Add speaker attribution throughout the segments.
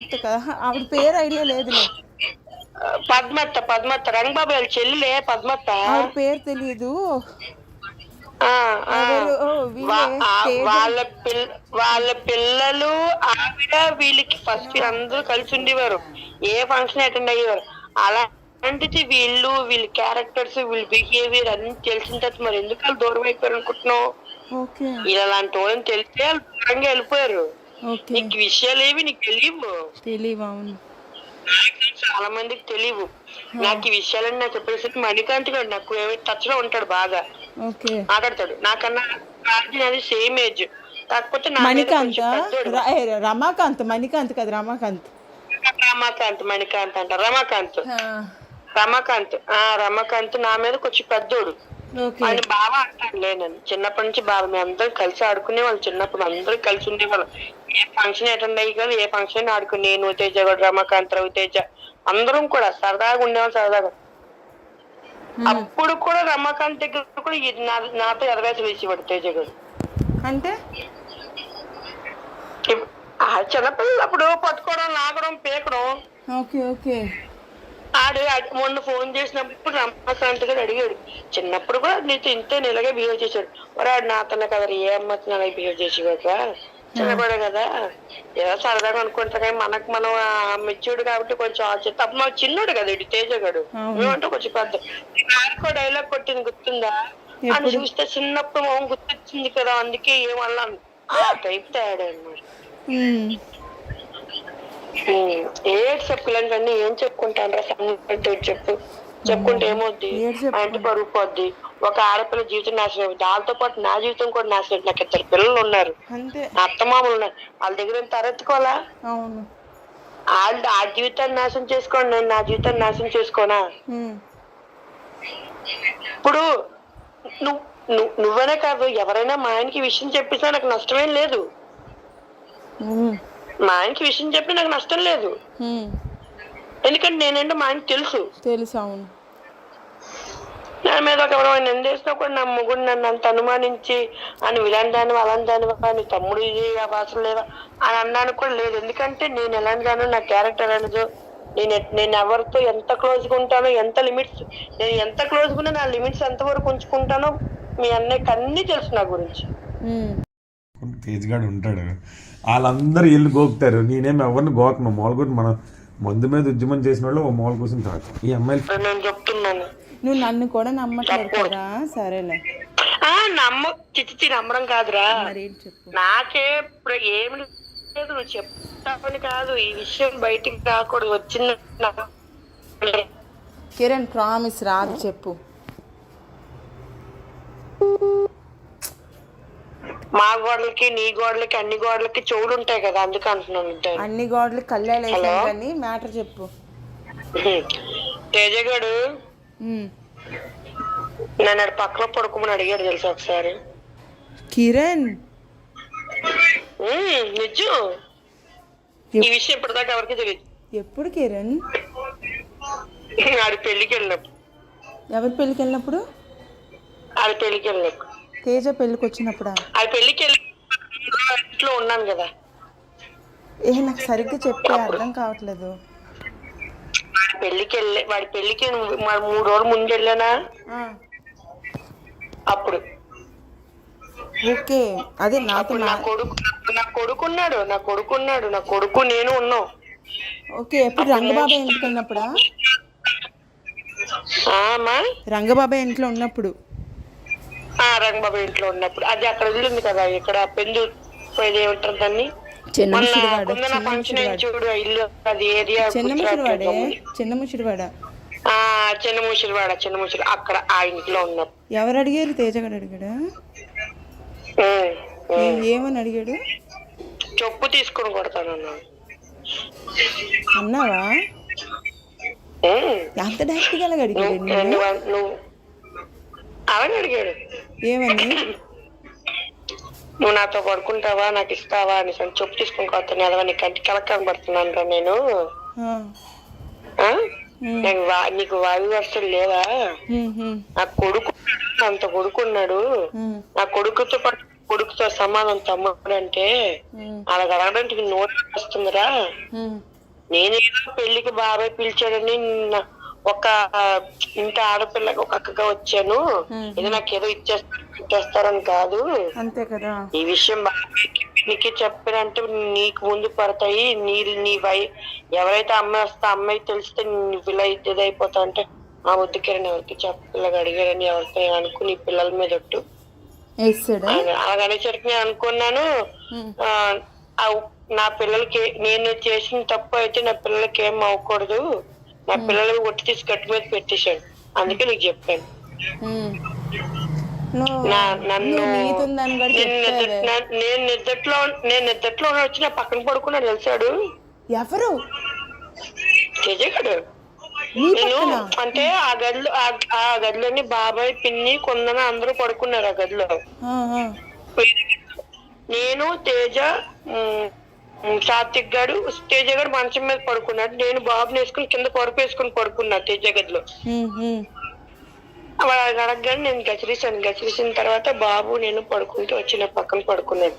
Speaker 1: కదా ఆవిడ పేరు ఐడియా లేదులే.
Speaker 2: పద్మత్త రంగబాబు వాళ్ళ చెల్లిలే పద్మత్త.
Speaker 1: ఆవిడ పేరు తెలియదు.
Speaker 2: ఆ, ఆ.
Speaker 1: ఎవరు వీళ్ళే తేజ.
Speaker 2: వాళ్ళ పిల్లలు ఆవిడ వీళ్ళకి ఫస్ట్ అందరూ కలిసి ఉండేవారు, ఏ ఫంక్షన్ అటెండ్ అయ్యేవారు. అలాంటిది వీళ్ళ క్యారెక్టర్స్ వీళ్ళ బిహేవియర్ అన్ని తెలిసిన తర్వాత మరి ఎందుకు వాళ్ళు దూరం అయిపోయారు అనుకుంటున్నావు?
Speaker 1: ఓకే
Speaker 2: ఇలాంటి వాళ్ళని తెలిస్తే వాళ్ళు దూరంగా వెళ్ళిపోయారు.
Speaker 1: ఓకే.
Speaker 2: నీకు విషయాలు ఏవి నీకు తెలియవు.
Speaker 1: అవును.
Speaker 2: చాలా మందికి తెలియవు. నాకు ఈ విషయాలన్నీ నాకు చెప్పేసరికి మణికాంత్ గారు నాకు టచ్ లో ఉంటాడు, బాగా
Speaker 1: ఓకే.
Speaker 2: మాట్లాడతాడు. నాకన్నా అది సేమ్ ఏజ్, కాకపోతే
Speaker 1: మణికాంత్ రమాకాంత్ మణికాంత్ కదా రమాకాంత్
Speaker 2: మణికాంత్ అంట రమాకాంత్ నా మీద కొంచెం పెద్దోడు. ఆయన బాగా అంటాడు లేనని. చిన్నప్పటి నుంచి బాగా మేము అందరం కలిసి ఆడుకునే వాళ్ళు. చిన్నప్పుడు అందరం కలిసి ఉండేవాళ్ళం. ఏ ఫంక్షన్ అటెండ్ అయ్యి కదా, ఏ ఫంక్షన్ ఆడుకుని నేను తేజ కూడా, రమాకాంత్ రవితేజ అందరం కూడా సరదాగా ఉండేవాళ్ళు. సరదాగా అప్పుడు కూడా రమాకాంత్ దగ్గర కూడా నాతో ఎదవేసి వేసేవాడు తేజ గారు.
Speaker 1: అంటే
Speaker 2: చిన్నపిల్లలు అప్పుడు పట్టుకోవడం, లాగడం, పీకడం.
Speaker 1: Okay okay.
Speaker 2: మొన్న ఫోన్ చేసినప్పుడు రమాకాంత్ గారు అడిగాడు, చిన్నప్పుడు కూడా నీతో ఇంతే ఇలాగే బిహేవ్ చేశాడు. వాడు నాతోనే కదా ఏ అమ్మతో అలాగే బిహేవ్ చేసేవాడు, చిన్నపడే కదా ఏదో సరదాగా అనుకుంటా. కానీ మనకు మనం మెచ్యూర్డ్ కాబట్టి కొంచెం ఆలోచిస్తే అప్పుడు మాకు చిన్నోడు కదా ఇటు తేజ గడు, మేమంటే కొంచెం పెద్ద. నాకు డైలాగ్ కొట్టింది గుర్తుందా అని చూస్తే చిన్నప్పుడు మొహం గుర్తొచ్చింది కదా, అందుకే ఏమన్నా ఆ టైప్ తయాడు అన్నమాట. ఏడు చెప్పులన్నీ ఏం చెప్పుకుంటాను చెప్పుకుంటే ఏమవుద్ది, ఇంటి పరుగు పోద్ది. ఒక ఆడపిల్ల జీవితం నాశనం, దాంతో పాటు నా జీవితం కూడా నాశనం. నాకు 2 పిల్లలు ఉన్నారు, నా అత్తమామలు ఉన్నారు. వాళ్ళ దగ్గర తరెత్తుకోవాలా? వాళ్ళు ఆ జీవితాన్ని నాశనం చేసుకోండి, నేను నా జీవితాన్ని నాశనం చేసుకోనా? ఇప్పుడు నువ్వనే కాదు ఎవరైనా మా ఆయనకి విషయం చెప్పినా నాకు నష్టమేం లేదు. మా ఆయనకి విషయం చెప్పి నాకు నష్టం లేదు, ఎందుకంటే నేనంటే మా ఆయనకి తెలుసు.
Speaker 1: అవును.
Speaker 2: నా మీద ఒక నిందేసినా కూడా నా ముగ్గురు నన్ను అంత అనుమానించి అని ఇలాంటి దాని అలాంటి దాని తమ్ముడు ఇది ఆ భాషలు లేవా అని అన్నాను కూడా లేదు. ఎందుకంటే నేను ఎలాంటి దానో, నా క్యారెక్టర్ అనేది, నేను ఎవరితో ఎంత క్లోజ్గా ఉంటానో, ఎంత లిమిట్స్, నేను ఎంత క్లోజ్గా ఉన్నా నా లిమిట్స్ ఎంత వరకు ఉంచుకుంటానో మీ అన్నయ్యకి అన్ని తెలుసు నా గురించి.
Speaker 3: తేజ్గాడు ఉంటాడు, వాళ్ళందరూ ఇల్లు గోకుతారు, నేనేమి ఎవరిని గోకను. మామూలుగా మన మందు మీద ఉద్యమం చేసిన వాళ్ళు ఓ మామూలు కోసం తాకు. ఈ అమ్మాయిలు
Speaker 2: నేను చెప్తున్నాను,
Speaker 1: నువ్వు నన్ను కూడా నమ్మట్లేదు కదా. సరేలే
Speaker 2: చిచ్చి నమ్మడం కాదురా, నాకే ఏమి లేదు, నువ్వు చెప్తావని కాదు, ఈ విషయం బయటికి రాకూడదు. వచ్చిన
Speaker 1: కిరణ్ ప్రామిస్ రాదు, చెప్పు.
Speaker 2: మా గోడలకి నీ గోడలకి అన్ని గోడలకి చెవులు ఉంటాయి కదా, అందుకే అంటున్నాను.
Speaker 1: అన్ని గోడలకి కళ్ళేలేసాను కానీ మ్యాటర్ చెప్పు.
Speaker 2: తేజగాడు నన్ను పక్కలో పడుకోమని అడిగాడు తెలుసా ఒకసారి.
Speaker 1: కిరణ్
Speaker 2: నిజం, ఈ విషయం ఇప్పటిదాకా ఎవరికి తెలియదు.
Speaker 1: ఎప్పుడు కిరణ్?
Speaker 2: ఆడి పెళ్లికి వెళ్ళినప్పుడు.
Speaker 1: ఎవరి పెళ్లికి వెళ్ళినప్పుడు?
Speaker 2: ఆడి పెళ్లికి వెళ్ళినప్పుడు.
Speaker 1: తేజ పెళ్లికి వచ్చినప్పుడా?
Speaker 2: ఆడి పెళ్లికి వెళ్ళి ఇంట్లో ఉన్నాను కదా.
Speaker 1: నాకు సరిగ్గా చెప్పే అర్థం కావట్లేదు.
Speaker 2: వాడి పెళ్లికి 3 రోజులు ముందు వెళ్ళానా, అప్పుడు
Speaker 1: ఓకే. అదే నాకు
Speaker 2: నా కొడుకున్నాడు నా కొడుకు నేను ఉన్నాం.
Speaker 1: ఓకే. ఎప్పుడు రంగబాబాయ్ ఇంటికి వెళ్ళినప్పుడా? రంగబాబాయ్ ఇంట్లో ఉన్నప్పుడు.
Speaker 2: రంగబాబాయ్ ఇంట్లో ఉన్నప్పుడు. అది అక్కడ వదిలింది కదా, ఇక్కడ పెందు పోయేది ఏమంటారు దాన్ని, చూడు ఇల్లు, అది ఏరియా
Speaker 1: చిన్నముషిడివాడ
Speaker 2: అక్కడ ఆ ఇంట్లో ఉన్నప్పుడు.
Speaker 1: ఎవరు అడిగారు? తేజగాడు అడిగాడా? ఏమని అడిగాడు?
Speaker 2: చెప్పు తీసుకొని కొడతాను
Speaker 1: అన్నావా? ఎంత డైరెక్ట్ గా అడిగాడు?
Speaker 2: అలాగే అడిగాడు.
Speaker 1: ఏమని?
Speaker 2: నువ్వు నాతో పడుకుంటావా, నాకు ఇస్తావా అని. చెప్పు తీసుకొని కొడతాను ఎదవా, నీ కంటి కలక్కని పడుతున్నాను రా నేను. నీకు వాయు వరుసలు లేవా? నా కొడుకు అంత కొడుకున్నాడు, నా కొడుకుతో పాటు కొడుకుతో సమానం తమ్ముడు అంటే అలాగ అడగడానికి నోరు వస్తుందిరా. నేనేదో పెళ్లికి బాబాయ్ పిలిచాడని ఒక ఇంటి ఆడపిల్లకి ఒక అక్కగా వచ్చాను, ఇది నాకు ఏదో ఇచ్చేస్తారని కాదు.
Speaker 1: అంతే కదా.
Speaker 2: ఈ విషయం బాబాయ్కి పిన్నికి చెప్పినంటే నీకు ముందు పడతాయి. నీ ఎవరైతే అమ్మాయి వస్తే అమ్మాయి తెలిస్తే నువ్వు ఇలా ఇదైపోతావు అంటే ఆ వద్దుకేరని ఎవరికి చెప్పిల్లగా అడిగారని ఎవరితో అనుకుని పిల్లల మీద ఒట్టు అలాగనేసరికి నేను అనుకున్నాను నా పిల్లలకి నేను చేసిన తప్పు అయితే నా పిల్లలకి ఏం అవ్వకూడదు, నా పిల్లలకి ఒట్టి తీసి గట్టి మీద పెట్టేశాడు. అందుకే నీకు చెప్పాను. నన్ను నేను నిద్దట్లో వచ్చి నా పక్కన పడుకున్నాడు తెలిసాడు.
Speaker 1: ఎవరు?
Speaker 2: చేజగాడు. నేను అంటే ఆ గదిలోని బాబాయ్ పిన్ని కొందన అందరూ పడుకున్నారు ఆ గదిలో. నేను తేజ సాత్విక్ గాడు తేజ గారు మంచం మీద పడుకున్నాడు, నేను బాబుని వేసుకుని కింద పరుపు వేసుకుని పడుకున్నా తేజ గదిలో. అడగగానే నేను గచ్చిరేసిన తర్వాత బాబు నేను పడుకుంటూ వచ్చిన పక్కన పడుకున్నాను.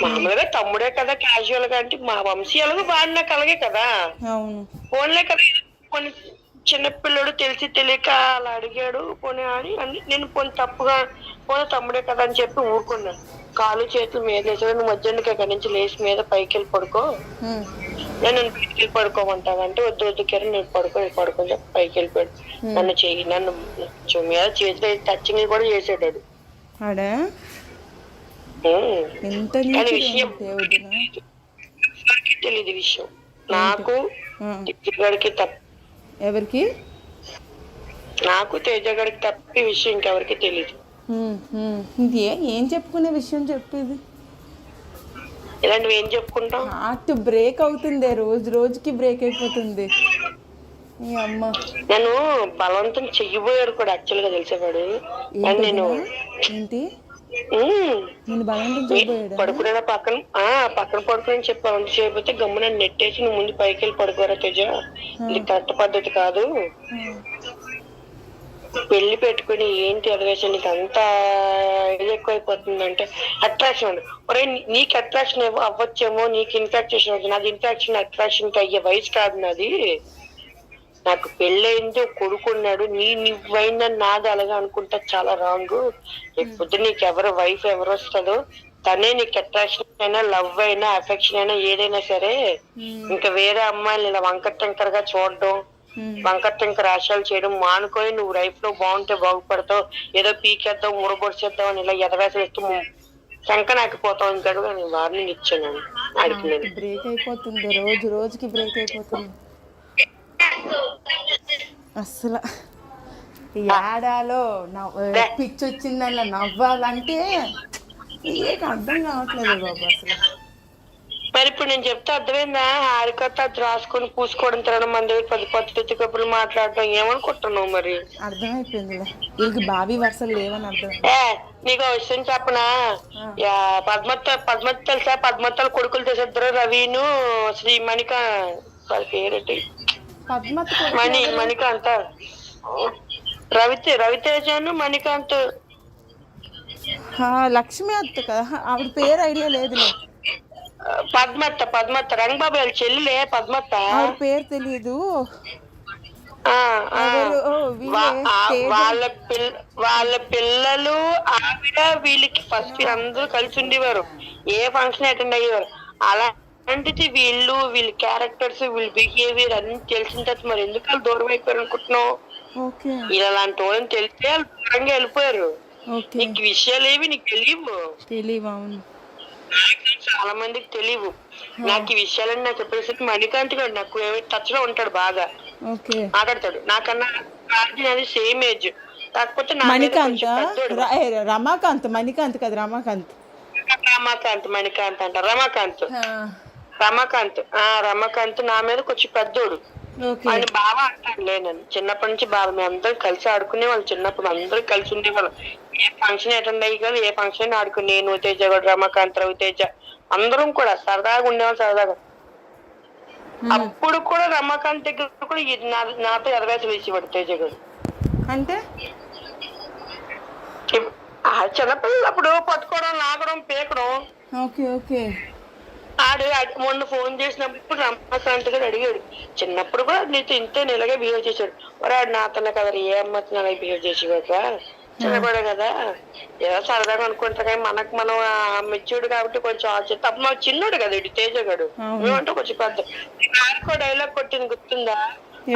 Speaker 2: మామూలుగా తమ్ముడే కదా, క్యాజువల్ గా అంటే మా వంశీయాలకు బాగా నాకు అలాగే కదా, ఫోన్లే కదా. కొన్ని చిన్నపిల్లడు తెలిసి తెలియక అలా అడిగాడు, పోనీ అని నేను పోనీ తప్పుగా పోనీ తమ్ముడే కదా అని చెప్పి ఊరుకున్నాను. కాలు చేతులు మీద వేసాడు, నువ్వు మధ్యాహ్నం అక్కడి నుంచి లేచి మీద పైకి వెళ్ళి పడుకో, నన్ను పైకి వెళ్ళి పడుకోమంటావు అంటే వద్దు కిరణ్ నేను పడుకొని చెప్పి పైకి వెళ్ళిపోయాడు. నన్ను మీద చేతిలో టచింగ్ కూడా చేసాడు. కానీ విషయం తెలియదు విషయం నాకు తేజగాడికి తప్ప
Speaker 1: ఎవరికి
Speaker 2: నాకు తేజగాడికి తప్ప విషయం ఇంకెవరికి తెలియదు.
Speaker 1: ఏం చెప్పుకునే విషయం చెప్పేది?
Speaker 2: ఇలాంటివి ఏం చెప్పుకుంటాం?
Speaker 1: హార్ట్ బ్రేక్ అవుతుంది, రోజుకి బ్రేక్ అయిపోతుంది. అమ్మ
Speaker 2: నన్ను బలవంతం చెయ్యబోయాడు కూడా యాక్చువల్ గా తెలిసేవాడు. నేను
Speaker 1: ఏంటి
Speaker 2: పడుకునే పక్కన పడుకుని చెప్పి బలవంతం చేయకపోతే గమ్ము నన్ను నెట్టేసి నువ్వు ముందు పైకి వెళ్ళి పడుకోరా తేజ, ఇది కరెక్ట్ పద్ధతి కాదు, పెళ్లి పెట్టుకుని ఏంటి అదివేసం నీకు అంతా ఇది ఎక్కువైపోతుందంటే అట్రాక్షన్. ఒరే నీకు అట్రాక్షన్ అవ్వచ్చేమో, నీకు ఇన్ఫాక్చుయేషన్ అవుతుంది, నాది ఇన్ఫాక్షన్ అట్రాక్షన్ అయ్యే వయసు కాదు నాది. నాకు పెళ్ళయింది, కొడుకున్నాడు, నువ్వైందని నాది అలాగా అనుకుంటా చాలా రాంగ్. లేకపోతే నీకు ఎవరు వైఫ్ ఎవరు వస్తుందో తనే నీకు అట్రాక్షన్ అయినా లవ్ అయినా అఫెక్షన్ అయినా ఏదైనా సరే. ఇంకా వేరే అమ్మాయిలు ఇలా వంకర గా చూడడం, వంకర ఆశయాలు చేయడం మానుకొని నువ్వు లైఫ్ లో బాగుంటే బాగుపడతావు, ఏదో పీకేద్దాం మురబొడిచేద్దాం అని ఇలా ఎదవేసలు ఇస్తూ శంకనాకిపోతావు. ఇంకా నేను వార్నింగ్ ఇచ్చాను ఆడికి.
Speaker 1: బ్రేక్ అయిపోతుంది, రోజుకి బ్రేక్ అయిపోతుంది అసలు. ఏడాలో పిచ్చి వచ్చిందల్లా నవ్వాలంటే ఏక అర్థం కావట్లేదు బాబు అసలు.
Speaker 2: మరి ఇప్పుడు నేను చెప్తే అర్థమైందా? హారికత అది రాసుకొని పూసుకోవడం, తినడం, మన దగ్గర 10 పత్తి కప్పులు మాట్లాడటం ఏమనుకుంటున్నావు? మరి
Speaker 1: అర్థమైపోయింది, వీళ్ళకి బాబీ వరుసలు లేవని అర్థం.
Speaker 2: నీకు విషయం చెప్పనా? పద్మత్ తెలుసా? పద్మత్తలు కొడుకులు చేసేద్దరు రవిను శ్రీ మణికా పేరేంటి మణికాంత్ రవితేజను మణికాంత్
Speaker 1: లక్ష్మి అత్త కదా, ఆవిడ పేరు ఐడియా లేదులే.
Speaker 2: పద్మత్త రంగబాబు వాళ్ళ చెల్లిలే పద్మత్త,
Speaker 1: ఆవిడ పేరు తెలీదు.
Speaker 2: వాళ్ళ పిల్లలు ఆవిడ వీళ్ళకి ఫస్ట్ అందరూ కలిసి ఉండేవారు, ఏ ఫంక్షన్ అటెండ్ అయ్యేవారు. అలాంటిది వీళ్ళ క్యారెక్టర్స్ వీళ్ళ బిహేవియర్ అన్ని తెలిసిన తర్వాత మరి ఎందుకు వాళ్ళు దూరం అయిపోయారు అనుకుంటున్నావు? ఇలాంటి వాళ్ళని తెలిస్తే వాళ్ళు దూరంగా వెళ్ళిపోయారు. నీకు విషయాలు ఏవి నీకు తెలియవు, చాలా మందికి తెలియవు. నాకు ఈ విషయాలని నాకు చెప్పేసరికి మణికాంత్ గారు నాకు టచ్ లో ఉంటాడు, బాగా మాట్లాడతాడు. నాకన్నా అది సేమ్ ఏజ్, కాకపోతే
Speaker 1: రమాకాంత్ మణికాంత్ కదా, రమాకాంత్
Speaker 2: అంట రమాకాంత్ నా మీద కొంచెం పెద్దోడు. ఆయన బాగా అంటాడులే, నన్ను చిన్నప్పటి నుంచి బాగా మేము అందరం కలిసి ఆడుకునే వాళ్ళు. చిన్నప్పుడు అందరూ కలిసి ఉండేవాళ్ళం, ఏ ఫంక్షన్ అటెండ్ అయ్యి కానీ ఏ ఫంక్షన్ ఆడుకుని నేను తేజ కూడా రమాకాంత్ రవితేజ అందరం కూడా సరదాగా ఉండేవాళ్ళు సరదాగా. అప్పుడు కూడా రమాకాంత్ దగ్గర కూడా నాతో ఎదవేసి వేసేవాడు తేజ గారు.
Speaker 1: అంటే
Speaker 2: చిన్నపిల్లలు అప్పుడు పట్టుకోవడం, లాగడం, పీకడం.
Speaker 1: Okay okay.
Speaker 2: మొన్న ఫోన్ చేసినప్పుడు రమాకాంత్ గారు అడిగాడు, చిన్నప్పుడు కూడా నీతో ఇంతే ఇలాగే బిహేవ్ చేశాడు. వాడు నాతోనే కదా ఏ అమ్మతో అలాగే బిహేవ్ చేసేవాక, చిన్నపడే కదా ఏదో సరదాగా అనుకుంటా. కానీ మనం మెచ్యూర్డ్ కాబట్టి కొంచెం ఆలోచన తప్ప. మాకు చిన్నోడు కదా ఇటు తేజ గడు, మేమంటే కొంచెం పెద్ద. డైలాగ్ కొట్టింది గుర్తుందా?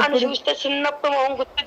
Speaker 2: అని చూస్తే చిన్నప్పుడు మొహం గుర్తు